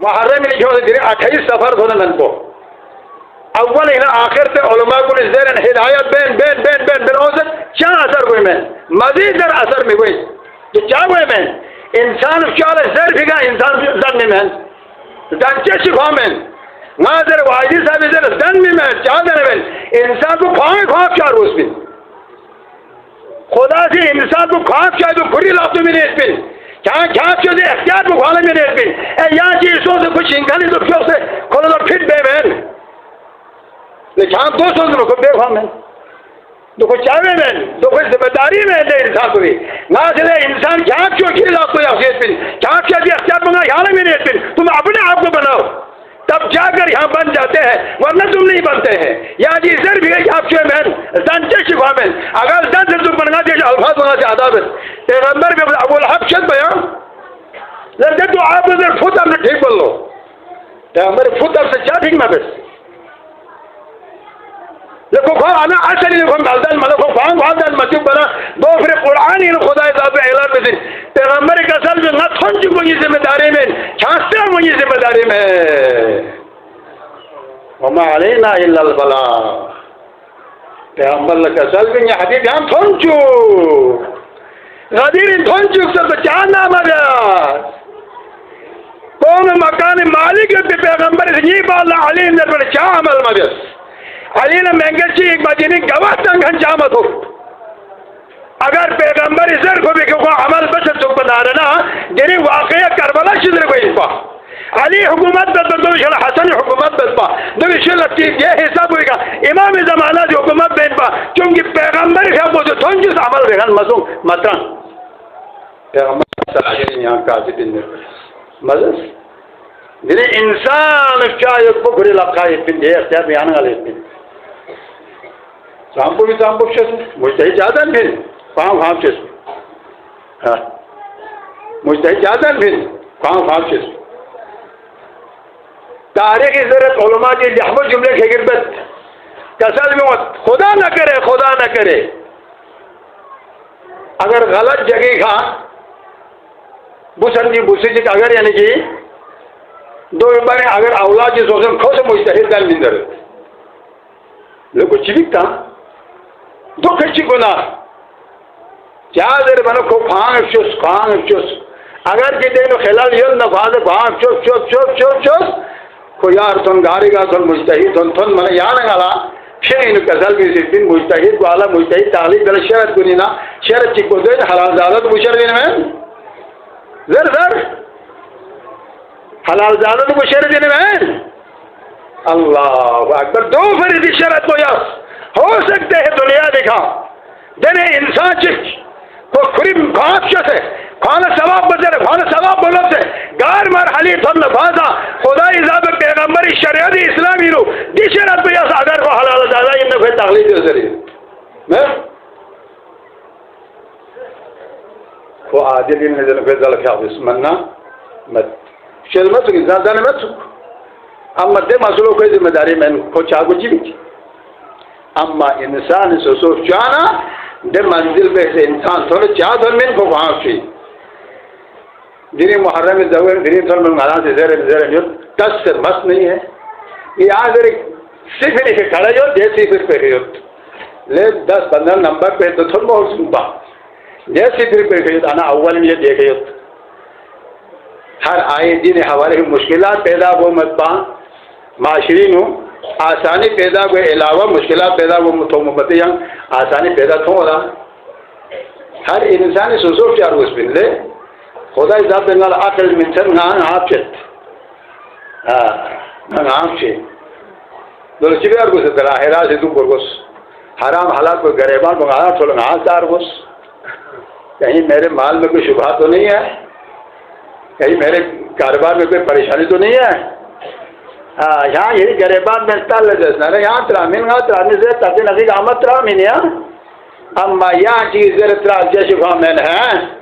मुहर्रम लिखे होते दिन 28 सफर धोने मन को अव्वल इन आखिर से उलमा को ज़ेरन हिदायत Ben Ben Ben Ben Ben औसत क्या असर हुए में मजीद दर असर में हुई तो क्या हुए में इंसान क्या ज़र फिगा इंसान दन में दन चेश खा में नाजर वाजिद साहब इधर दन में क्या दन में इंसान को खाए खाप चार उस दिन खुदा से इंसान को खाप चाहे तो बुरी लातों में नहीं पिन क्या क्या क्यों दे अख्तियार को खाने में नहीं पिन यहाँ चीज़ों से कुछ इंसानी तो क्यों से खोलो तो फिट बे मैन लेकिन दो सौ को बेखा में तो कुछ चाहे में तो कुछ जिम्मेदारी में दे इंसान को भी ना चले इंसान क्या क्यों खेल आपको यहाँ पिन क्या क्या दे अख्तियार मंगा यहाँ में नहीं पिन तुम अपने आप को बनाओ तब जाकर यहाँ बन जाते हैं वरना तुम नहीं बनते हैं या जी सर भी आप क्यों मैन दंचे शिफा में अगर दंत तुम बनना चाहिए अल्फाज होना चाहिए आदाब पैगंबर में अबुल हक शद बयान लड़के तो आप उधर फुट हमने ठीक बोल लो पैगंबर फुट आपसे क्या ठीक ना बस देखो खा आना असली देखो मलदन मतलब फांग फांगन मस्जिद बना दो फिर कुरान इन खुदा साहब ऐलान में पैगंबर का असल में न थन चुको ये जिम्मेदारी में छांसते हो ये जिम्मेदारी में वमा अलैना इल्लल बला पैगंबर का असल में ये हबीब हम थन चु गदीर थन चु सब चार नाम आ गया कौन मकान मालिक के पैगंबर से ये बात अली ने पर क्या अमल मगस अली ने मैंगची एक बात यानी गवाह तंग जामत हो अगर पैगंबर इधर को भी क्यों अमल बस तो बना रहे ना यानी वाकया करबला शिदर को इनपा अली हुकूमत तो हसन हुकूमत बदपा दो लतीफ ये हिसाब होगा इमाम जमाना जो हुकूमत बेनपा क्योंकि पैगंबर है वो जो थोन जिस अमल रेहन मसू मतन पैगंबर यहाँ का दिन में मजस मेरे इंसान क्या एक बुरी लगा ये पिन ये क्या बयान वाले पिन सांपो भी सांपो शेष मुझे ज़्यादा फिर पाँव भाव शेष हाँ मुझे ज़्यादा फिर पाँव भाव शेष तारीख की जरूरत उलमा की जहमत जुमले की गिरबत कसल में खुदा न करे अगर गलत जगह का बुसंदी बुसी अगर यानी कि दो बार अगर औलाद की सोचम खो से मुस्तहिद दल निंदर लोग चिबिकता दो खर्ची गुना क्या देर बनो को खांग चुस अगर के देखो खिलाल ये न फाज भाग चुस को यार तुम गारेगा तुम मुस्तहिद तुम मन यान गाला फिर इन कसल भी सिर्फ मुस्तहिद वाला मुस्तहिद तालीब गल शरत गुनीना शरत चिको दे हलाल जालत मुशर दिन में जर हलाल जालत मुशर दिन में अल्लाह अकबर दो फरीदी शरत को यस हो सकते हैं दुनिया दिखा देने इंसान चिक को खुरी घास से खाना सवाब बदले खाना सवाब बोलब से गार मार हली थम नफाजा खुदा इजाब पैगंबरी शरीयत इस्लामी रो दी शरत पे यस अगर को हलाल जादा इन फिर तकलीफ दे जरिए मैं को आदिल इन नजर पे जल क्या बिस्मन्ना मत शर्मत की ज़्यादा न मत अब मध्य मसलों की जिम्मेदारी मैंने को चाकू जीवित अम्मा इंसान सोच जाना दे मंजिल पे से इंसान थोड़े चार धर्में को वहाँ से जिन्हें मुहर्रम में जबर जिन्हें थोड़ा मंगाना से ज़रा दस से मस्त नहीं है ये आज सिर्फ लिखे खड़ा जो जैसे फिर पे ले 10-15 नंबर पे तो थोड़ा बहुत सुनता जैसे फिर पे आना अव्वल में ये देखे हर आए दिन हमारे मुश्किलात पैदा वो मत पा माशरी नु आसानी पैदा के अलावा मुश्किलात पैदा वो तो मत आसानी पैदा थो रहा हर इंसान सोचो चार उस बिन ले खुदा इजाब बंगाल आकल मिंसन गांग आप चेत हाँ गांग चे दो चिबियार को से तेरा हेरा से तू कोर्स हराम हालात को गरीबान को गाना थोड़ा गांग चार कोस कहीं मेरे माल में कोई शुभा तो नहीं है कहीं मेरे कारोबार में कोई परेशानी तो नहीं है यहाँ यही गरीबान में तल ना यहाँ त्रामीन से तभी नदी आमद त्रामीन या अम्मा यहाँ चीज़ जैसे मैंने है